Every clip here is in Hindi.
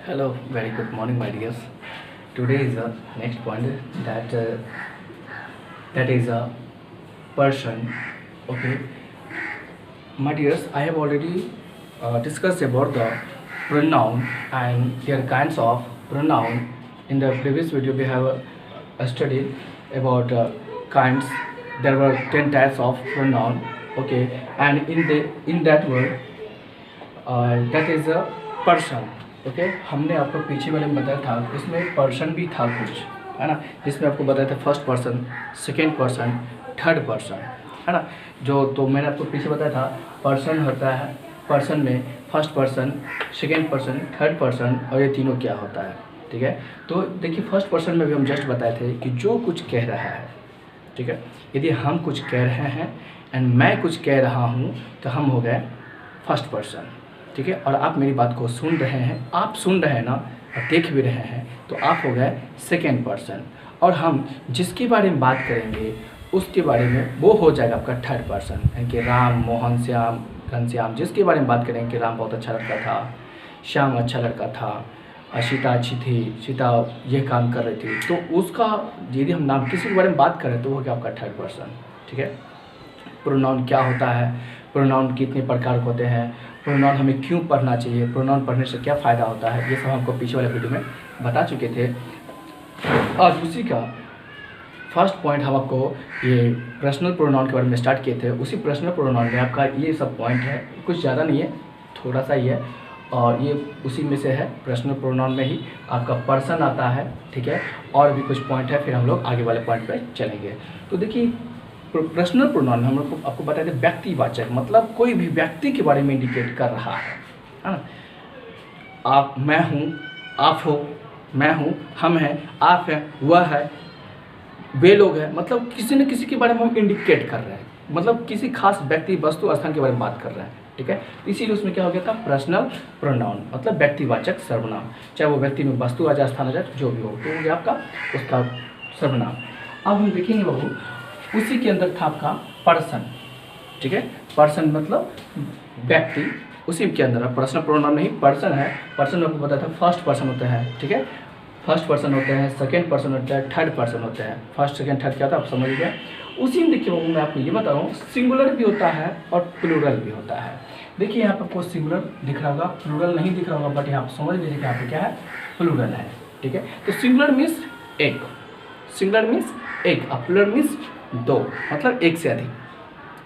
Hello, very good morning, my dears. Today is the next point that is a person. Okay, my dears, I have already discussed about the pronoun and their kinds of pronoun. In the previous video, we have studied about kinds. There were 10 types of pronoun. Okay, and in that word that is a person. Okay, हमने आपको पीछे वाले में बताया था, इसमें पर्सन भी था कुछ, है ना, जिसमें आपको बताया था first person, second person, third person, है ना। जो तो मैंने आपको पीछे बताया था पर्सन होता है, पर्सन में first person, second person, third person और ये तीनों क्या होता है। ठीक है, तो देखिए फर्स्ट पर्सन में भी हम जस्ट बताए थे कि जो कुछ कह रहा है, ठीक है, यदि हम कुछ कह रहे हैं एंड मैं कुछ कह रहा हूँ तो हम हो गए फर्स्ट पर्सन। ठीक है, और आप मेरी बात को सुन रहे हैं, आप सुन रहे हैं ना, और देख भी रहे हैं, तो आप हो गए सेकेंड पर्सन। और हम जिसके बारे में बात करेंगे उसके बारे में वो हो जाएगा आपका थर्ड पर्सन, यानी कि राम, मोहन, श्याम, घनश्याम, जिसके बारे में बात करेंगे कि राम बहुत अच्छा लड़का था, श्याम अच्छा लड़का था, सीता अच्छी थी, सीता ये काम कर रही थी, तो उसका यदि हम नाम किसी के बारे में बात करें तो वो हो गया आपका थर्ड पर्सन। ठीक है, प्रोनाउन क्या होता है, प्रोनाउन कितने प्रकार के होते हैं, प्रोनाउन हमें क्यों पढ़ना चाहिए, प्रोनाउन पढ़ने से क्या फ़ायदा होता है, ये सब हमको पीछे वाले वीडियो में बता चुके थे। आज उसी का फर्स्ट पॉइंट हम आपको ये पर्सनल प्रोनाउन के बारे में स्टार्ट किए थे। उसी पर्सनल प्रोनाउन में आपका ये सब पॉइंट है, कुछ ज़्यादा नहीं है, थोड़ा सा ही है, और ये उसी में से है। पर्सनल प्रोनाउन में ही आपका पर्सन आता है। ठीक है, और भी कुछ पॉइंट है, फिर हम लोग आगे वाले पॉइंट पर चलेंगे। तो देखिए पर्सनल प्रोनाउन में हम लोग को आपको बताया था व्यक्तिवाचक, मतलब कोई भी व्यक्ति के बारे में इंडिकेट कर रहा है ना। आप, मैं हूँ, आप हो, मैं हूँ, हम हैं, आप हैं, वह है, वे लोग हैं, मतलब किसी न किसी के बारे में हम इंडिकेट कर रहे हैं, मतलब किसी खास व्यक्ति, वस्तु, स्थान के बारे में बात कर रहे हैं। ठीक है, इसीलिए उसमें क्या हो गया था पर्सनल प्रोनाउन, मतलब व्यक्तिवाचक सर्वनाम, चाहे वो व्यक्ति में वस्तु आ जाए, स्थान आ जाए, जो भी हो, तो वो आपका उसका सर्वनाम। अब हम देखेंगे बाबू, उसी के अंदर था आपका पर्सन। ठीक है, पर्सन मतलब व्यक्ति, उसी के अंदर है, पर्सनल प्रोनाउन नहीं, पर्सन है। पर्सन में आपको पता था फर्स्ट पर्सन होते हैं। ठीक है, फर्स्ट पर्सन होते हैं, सेकेंड पर्सन होता है, थर्ड पर्सन होते हैं। फर्स्ट, सेकेंड, थर्ड क्या होता है आप समझ गए। उसी में देखिए मैं आपको ये बता रहा हूँ, सिंगुलर भी होता है और प्लूरल भी होता है। देखिए यहाँ पर आपको सिंगुलर दिख रहा होगा, प्लूरल नहीं दिख रहा होगा, बट यहाँ समझ लीजिए कि यहाँ पे क्या है, प्लूरल है। ठीक है, तो सिंगुलर मीन्स एक, सिंगुलर मीन्स एक, और प्लूरल मीन्स दो, मतलब एक से अधिक।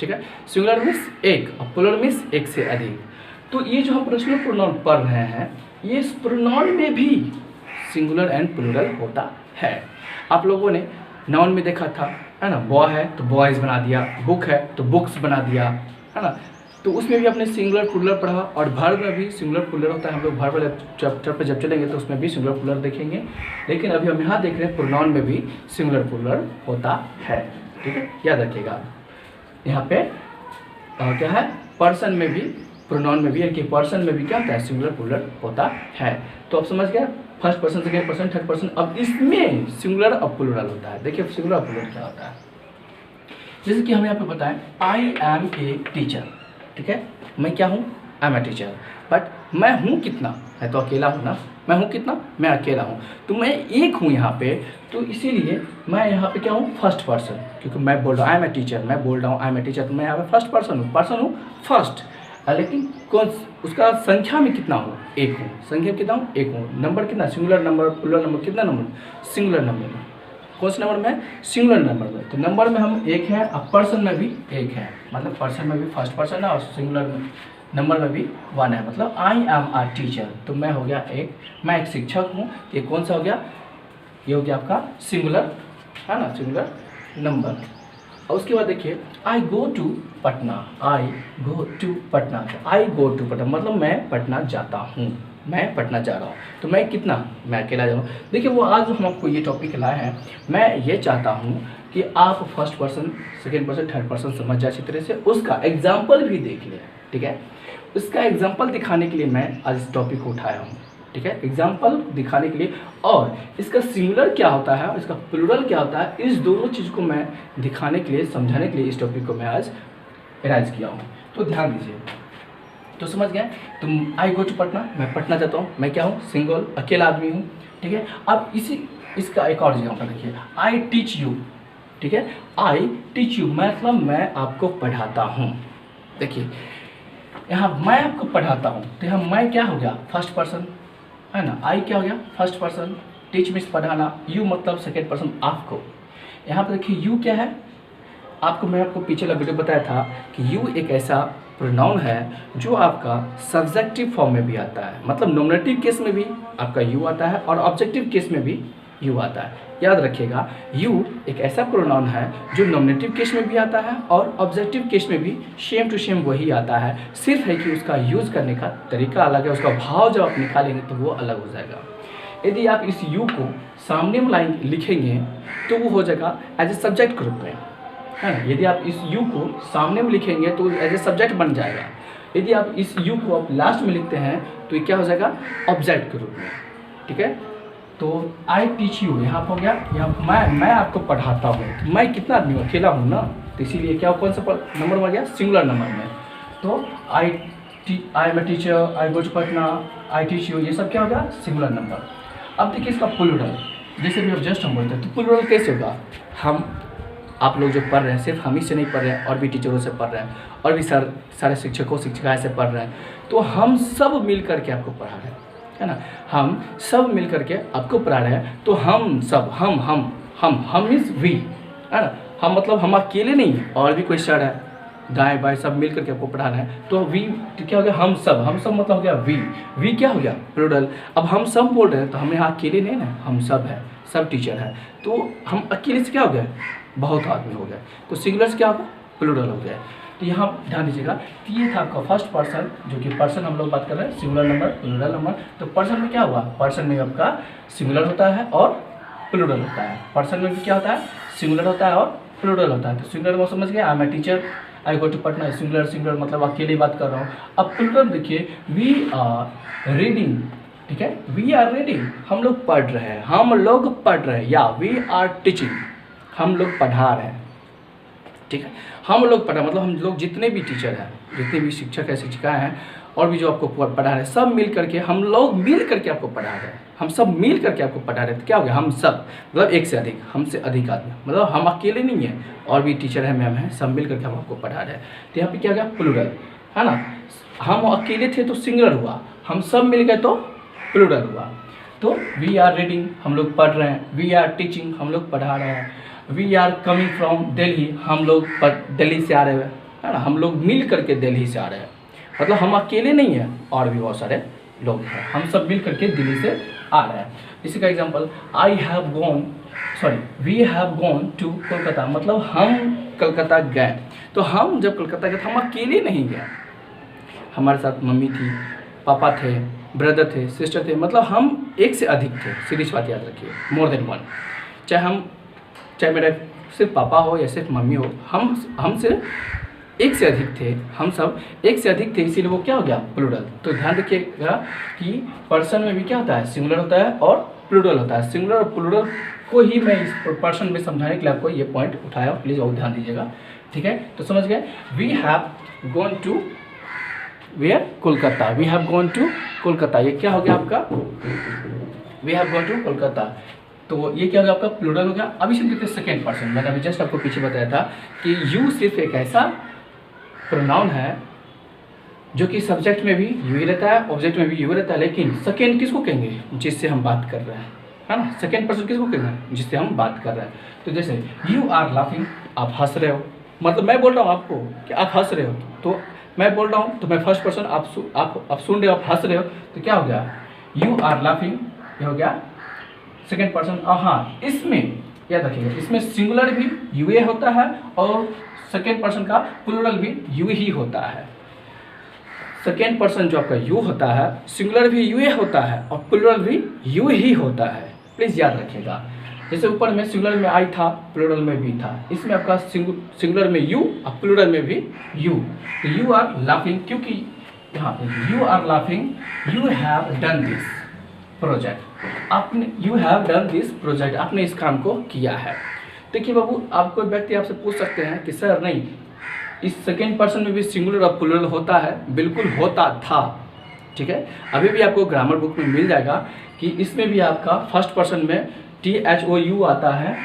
ठीक है, सिंगुलर मीन्स एक और प्लूरल मीन्स एक से अधिक। तो ये जो हम पर्सनल प्रोनाउन पढ़ रहे हैं, ये इस प्रोनाउन में भी सिंगुलर एंड प्लूरल होता है। आप लोगों ने नाउन में देखा था, है ना, बॉय है तो बॉयज़ बना दिया, बुक है तो बुक्स बना दिया, है ना, तो उसमें भी आपने सिंगुलर प्लूरल पढ़ा। और वर्ब में भी सिंगुलर प्लूरल होता है, हम लोग वर्ब वाले चैप्टर पर जब चलेंगे तो उसमें भी सिंगुलर प्लूरल देखेंगे। लेकिन अभी हम यहाँ देख रहे हैं प्रोनाउन में भी सिंगुलर प्लूरल होता है। ठीक है, याद रखिएगा। यहाँ पे क्या है, पर्सन में भी, प्रोनाउन में भी, यानी कि पर्सन में भी क्या होता है, सिंगुलर प्लूरल होता है। तो आप समझ गए, first person, second person, third person. अब इसमें सिंगुलर और प्लूरल होता है। देखिए सिंगुलर और प्लूरल क्या होता है, जैसे कि हम यहाँ पे बताएं, आई एम ए टीचर। ठीक है, मैं क्या हूँ, I am a teacher, but मैं हूँ कितना, मैं तो अकेला हूँ ना, मैं हूँ कितना, मैं अकेला हूँ, तो मैं एक हूँ यहाँ पे, तो इसीलिए मैं यहाँ पे क्या हूँ, फर्स्ट पर्सन, क्योंकि मैं बोल रहा हूँ आई एम ए टीचर, मैं बोल रहा हूँ आई एम ए टीचर, तो मैं यहाँ पे फर्स्ट पर्सन हूँ फर्स्ट। लेकिन कौन उसका संख्या में कितना हूँ, एक हूँ, संख्या में कितना हूँ, एक हूँ। नंबर कितना, सिंगुलर नंबर, प्लूरल नंबर, कितना नंबर, सिंगुलर नंबर में, कौन से नंबर में, सिंगुलर नंबर में। तो नंबर में हम एक हैं, अब पर्सन में भी एक है, मतलब पर्सन में भी फर्स्ट पर्सन है, और सिंगुलर नंबर में भी वन है, मतलब आई एम आ टीचर, तो मैं हो गया एक, मैं एक शिक्षक हूँ। ये कौन सा हो गया, ये हो गया आपका सिंगुलर, है ना, सिंगुलर नंबर। और उसके बाद देखिए, I go to Patna, I go to Patna, I go to Patna मतलब मैं पटना जाता हूँ, मैं पटना जा रहा हूँ, तो मैं कितना, मैं अकेला जा रहा हूँ। देखिए वो आज हम आपको ये टॉपिक लाए हैं, मैं ये चाहता हूँ कि आप first person, second person, third person समझ जाए अच्छी तरह से, उसका एग्जाम्पल भी देख लें। ठीक है, उसका एग्जाम्पल दिखाने के लिए मैं आज इस टॉपिक को उठाया हूँ। ठीक है, एग्जाम्पल दिखाने के लिए, और इसका सिंगुलर क्या होता है और इसका प्लूरल क्या होता है, इस दोनों चीज़ को मैं दिखाने के लिए, समझाने के लिए इस टॉपिक को मैं आज एराइज किया हूँ। तो ध्यान दीजिए, तो समझ गए तुम। आई गो टू पटना, मैं पटना जाता हूँ, मैं क्या हूँ, सिंगल, अकेला आदमी हूँ, ठीक है। अब इसका एक और एग्जाम्पल देखिए, आई टीच यू, ठीक है। आई टीच यू मतलब मैं आपको पढ़ाता हूँ। देखिए यहाँ मैं आपको पढ़ाता हूँ, तो यहाँ मैं क्या हो गया, फर्स्ट पर्सन है ना। आई क्या हो गया, फर्स्ट पर्सन, टीच मीन्स पढ़ाना, यू मतलब सेकेंड पर्सन आपको। यहाँ पर देखिए यू क्या है, मैं आपको पीछे वाला वीडियो बताया था कि यू एक ऐसा प्रोनाउन है जो आपका सब्जेक्टिव फॉर्म में भी आता है, मतलब नॉमिनेटिव केस में भी आपका यू आता है और ऑब्जेक्टिव केस में भी यू आता है। याद रखिएगा, यू एक ऐसा प्रोनाउन है जो नॉमिनेटिव केस में भी आता है और ऑब्जेक्टिव केस में भी सेम टू सेम वही आता है, सिर्फ है कि उसका यूज़ करने का तरीका अलग है, उसका भाव जब आप निकालेंगे तो वो अलग हो जाएगा। यदि आप इस यू को सामने में लाइन लिखेंगे तो वो हो जाएगा एज ए सब्जेक्ट ग्रुप में, है ना। यदि आप इस यू को सामने में लिखेंगे तो एज ए सब्जेक्ट बन जाएगा। यदि आप इस यू को आप लास्ट में लिखते हैं तो ये क्या हो जाएगा, ऑब्जेक्ट के रूप में, ठीक है। तो आई टीच यू यहाँ पर हो गया, यहाँ मैं आपको पढ़ाता हूँ। मैं कितना आदमी हूँ, अकेला हूँ ना, तो इसीलिए क्या कौन सा नंबर में आ गया, सिंगुलर नंबर में। तो I am a teacher, I go to Patna, I teach you, ये सब क्या होगा, सिंगुलर नंबर। अब देखिए इसका प्लूरल, जैसे भी अब जस्ट हम बोलते हैं तो प्लूरल कैसे होगा, आप लोग जो पढ़ रहे हैं सिर्फ हम ही से नहीं पढ़ रहे हैं, और भी टीचरों से पढ़ रहे हैं, और भी सारे शिक्षकों शिक्षिकाएं से पढ़ रहे हैं, तो हम सब मिल करके आपको पढ़ा रहे हैं, है ना। हम सब मिल करके आपको पढ़ा रहे हैं, तो हम सब हम मीन्स वी, है ना। हम मतलब हम अकेले नहीं हैं, और भी कोई सर है, दाएं बाएं सब मिल करके आपको पढ़ा रहे हैं, तो वी क्या हो गया, हम सब मतलब हो गया वी क्या हो गया, प्लूरल। अब हम सब बोल रहे हैं तो हम यहाँ अकेले नहीं ना, हम सब है, सब टीचर है, तो हम अकेले से क्या हो गया, बहुत आदमी हो गया, तो सिंगुलर से क्या होगा, प्लूरल हो गया। तो यहाँ ध्यान दीजिएगा कि ये था आपका फर्स्ट पर्सन, जो कि पर्सन हम लोग बात कर रहे हैं, सिंगुलर नंबर, प्लूरल नंबर। तो पर्सन में क्या हुआ, पर्सन में आपका सिंगुलर होता है और प्लूरल होता है। पर्सन में भी क्या होता है, सिंगुलर होता है और प्लूरल होता है। तो सिंगुलर वो समझ गए, I am a teacher, I go to Patna, singular मतलब अकेले बात कर रहा हूँ। अब प्लूरल देखिए, वी आर रीडिंग, ठीक है, वी आर रीडिंग, हम लोग पढ़ रहे हैं, या वी आर टीचिंग, हम लोग पढ़ा रहे हैं, ठीक है। हम लोग पढ़ा मतलब हम लोग जितने भी टीचर हैं, जितने भी शिक्षक है शिक्षिकाएँ हैं, और भी जो आपको पढ़ा रहे हैं, सब मिल करके, हम लोग मिल करके आपको पढ़ा रहे हैं, हम सब मिल करके आपको पढ़ा रहे हैं। तो क्या हो गया, हम सब मतलब एक से अधिक, हमसे अधिक आदमी, मतलब हम अकेले नहीं हैं, और भी टीचर हैं, मैम हैं, सब मिल करके हम आपको पढ़ा रहे हैं। तो यहाँ पे क्या हो गया, प्लूरल, है ना। हम अकेले थे तो सिंगुलर हुआ, हम सब मिल गए तो प्लूरल हुआ। तो वी आर रीडिंग, हम लोग पढ़ रहे हैं, वी आर टीचिंग, हम लोग पढ़ा रहे हैं, we are coming from Delhi, हम लोग दिल्ली से आ रहे हैं, है ना, हम लोग मिल करके दिल्ली से आ रहे हैं, मतलब हम अकेले नहीं हैं, और भी बहुत सारे लोग हैं, हम सब मिल करके दिल्ली से आ रहे हैं। इसी का example, we have gone to Kolkata, मतलब हम कलकत्ता गए। तो हम जब कलकत्ता गए, हम अकेले नहीं गए, हमारे साथ मम्मी थी, पापा थे, ब्रदर थे, सिस्टर थे, मतलब हम एक से अधिक थे। सीधी बात याद रखिए, मोर देन वन। चाहे मेरा सिर्फ पापा हो या सिर्फ मम्मी हो, हमसे एक से अधिक थे, हम सब एक से अधिक थे, इसीलिए वो क्या हो गया, प्लूरल। तो ध्यान रखिएगा कि पर्सन में भी क्या होता है, सिंगुलर होता है और प्लूरल होता है। सिंगुलर और प्लूरल को ही मैं इस पर्सन में समझाने के लिए आपको ये पॉइंट उठाया, प्लीज़ और ध्यान दीजिएगा, ठीक है। तो समझ गए, we have gone to where, Kolkata, we have gone to Kolkata, ये क्या हो गया आपका, we have gone to Kolkata. तो ये क्या हो गया आपका, प्लूरल हो गया। अभी हम देखते हैं सेकेंड पर्सन। मैंने अभी जस्ट आपको पीछे बताया था कि यू सिर्फ एक ऐसा प्रोनाउन है जो कि सब्जेक्ट में भी यू ही रहता है, ऑब्जेक्ट में भी यू रहता है, लेकिन सेकेंड किसको कहेंगे, जिससे हम बात कर रहे हैं, है ना। सेकेंड पर्सन किसको कहेंगे, जिससे हम बात कर रहे हैं। तो जैसे यू आर लाफिंग, आप हंस रहे हो, मतलब मैं बोल रहा हूँ आपको कि आप हंस रहे हो, तो मैं बोल रहा हूँ, तो मैं फर्स्ट पर्सन, आप सुन रहे हो, आप हंस रहे हो, तो क्या हो गया, यू आर लाफिंग, ये हो गया सेकेंड पर्सन। हाँ, इसमें याद रखिएगा, इसमें सिंगुलर भी यू ए होता है और सेकेंड पर्सन का प्लूरल भी यू ही होता है। सेकेंड पर्सन जो आपका यू होता है, सिंगुलर भी यू ए होता है और प्लूरल भी यू ही होता है, प्लीज़ याद रखिएगा। जैसे ऊपर में सिंगुलर में आई था, प्लूरल में भी था, इसमें आपका सिंगुलर में यू और प्लूरल में भी यू। तो यू आर लाफिंग, क्योंकि यहाँ you are laughing, you have done this project, आपने you have done this project, आपने इस काम को किया है। देखिए बाबू, आप कोई व्यक्ति आपसे पूछ सकते हैं कि सर नहीं, इस सेकेंड पर्सन में भी सिंगुलर और प्लूरल होता है, बिल्कुल होता था, ठीक है। अभी भी आपको ग्रामर बुक में मिल जाएगा कि इसमें भी आपका फर्स्ट पर्सन में THOU आता है,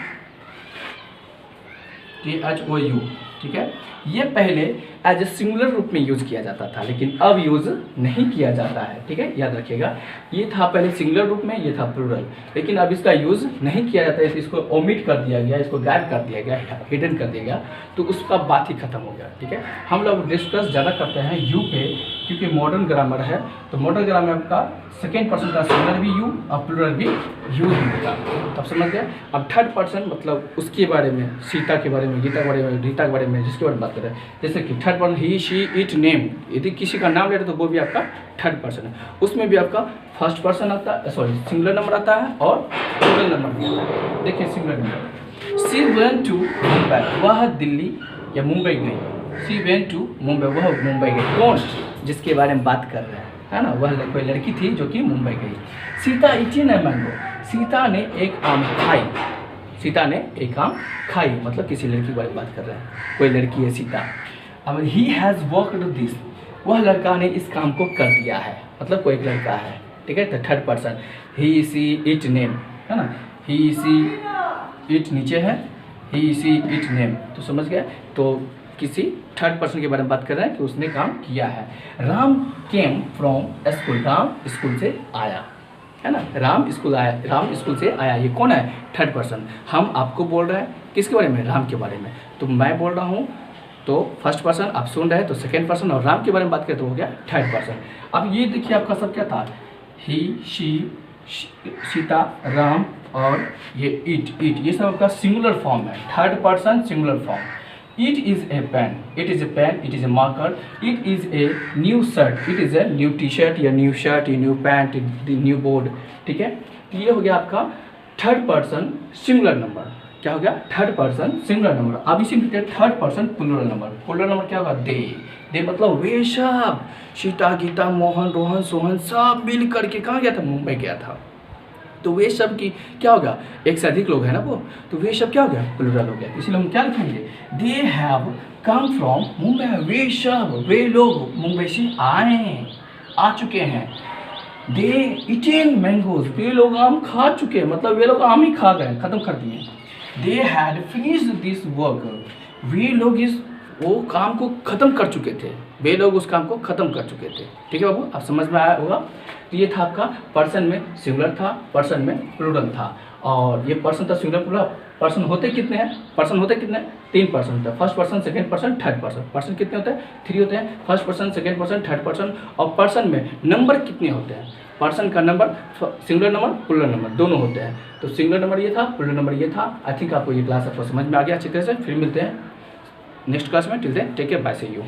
THOU, ठीक है। ये पहले एज ए सिंगुलर रूप में यूज किया जाता था, लेकिन अब यूज नहीं किया जाता है, ठीक है, याद रखिएगा। ये था पहले सिंगुलर रूप में, ये था प्लूरल, लेकिन अब इसका यूज नहीं किया जाता है, इसको ओमिट कर दिया गया, इसको गायब कर दिया गया, हिडन कर दिया गया, तो उसका बात ही खत्म हो गया, ठीक है। हम लोग डिस्कस ज़्यादा करते हैं यू पे, क्योंकि मॉडर्न ग्रामर है, तो मॉडर्न ग्रामर का सेकेंड पर्सन का सिंगुलर भी यू और प्लूरल भी यू ही होगा, तब समझ गया। अब थर्ड पर्सन मतलब उसके बारे में, सीता के बारे में, गीता के बारे में, रीता के बारे में, जिसके बारे में बात कर रहे हैं, जैसे कि third person he, she, it, name, यदि किसी का नाम ले रहे तो वो भी आपका थर्ड पर्सन है। उसमें भी आपका फर्स्ट पर्सन आता है, सॉरी सिंगुलर नंबर आता है और प्लूरल नंबर भी आता है। देखिए singular number, she went to Mumbai, वह दिल्ली या मुंबई गई। सी वेंट टू मुंबई, वह मुंबई गई। कौन? जिसके बारे में बात कर रहे हैं, है ना, वह कोई लड़की थी जो कि मुंबई गई। सीता इटिन ए मैंगो, सीता ने एक आम खाई, सीता ने एक आम खाई, मतलब किसी लड़की के बारे में बात कर रहे हैं, कोई लड़की है सीता। अब ही हैज़ वर्कड दिस, वह लड़का ने इस काम को कर दिया है, मतलब कोई एक लड़का है, ठीक है। तो third person he, she, it, name, है ना, ही, सी, इट नीचे है, ही, सी, इट, नेम, तो समझ गया। तो किसी थर्ड पर्सन के बारे में बात कर रहे हैं कि उसने काम किया है। Ram came from school, Ram school से आया, है ना, राम स्कूल आया, राम स्कूल से आया, ये कौन है? Third person. हम आपको बोल रहे हैं किसके बारे में? राम के बारे में। तो मैं बोल रहा हूँ तो फर्स्ट पर्सन, आप सुन रहे हैं तो सेकेंड पर्सन, और राम के बारे में बात करें तो हो गया थर्ड पर्सन। अब ये देखिए आपका सब क्या था, ही, शी, सीता, राम और ये इट, ये सब आपका सिंगुलर फॉर्म है, third person singular form. It is a pen, it is a pen, it is a marker, it is a new shirt, it is a new t-shirt या new shirt या new pant, new board, ठीक है। तो ये हो गया आपका थर्ड पर्सन सिंगुलर नंबर। क्या हो गया? Third person singular number. अब इसी में third person plural number. Plural number क्या होगा? दे मतलब वे सब, सीता, गीता, मोहन, रोहन, सोहन सब मिल करके कहाँ गया था? मुंबई गया था। तो वे सब की क्या होगा? एक से अधिक लोग हैं ना वो, तो वे सब क्या हो गया? प्लूरल हो गया। इसलिए हम क्या लिखेंगे? They have come from Mumbai, वे सब, वे लोग मुंबई से आ चुके हैं। दे इटेन मैंगोज, वे लोग आम खा चुके हैं, मतलब वे लोग आम ही खा गए, खत्म कर दिए। They had finished this work, वे लोग वो काम को खत्म कर चुके थे, वे लोग उस काम को खत्म कर चुके थे। ठीक है बाबू, आप समझ में आया होगा। तो ये था आपका पर्सन में सिंगुलर था, पर्सन में प्लूरल था, और ये पर्सन था सिंगुलर प्लूरल। पर्सन होते कितने हैं? पर्सन होते कितने? 3 पर्सन होते हैं, first person, second person, third person. Person कितने होते हैं? 3 होते हैं, first person, second person, third person. और पर्सन में नंबर कितने होते हैं? पर्सन का number singular number, plural number दोनों होते हैं। तो सिंगुलर नंबर ये था, प्लूरल नंबर ये था। आई थिंक आपको ये क्लास आपको समझ में आ गया अच्छी तरह से। फिर मिलते हैं नेक्स्ट क्लास में। Till then take care, bye, see you.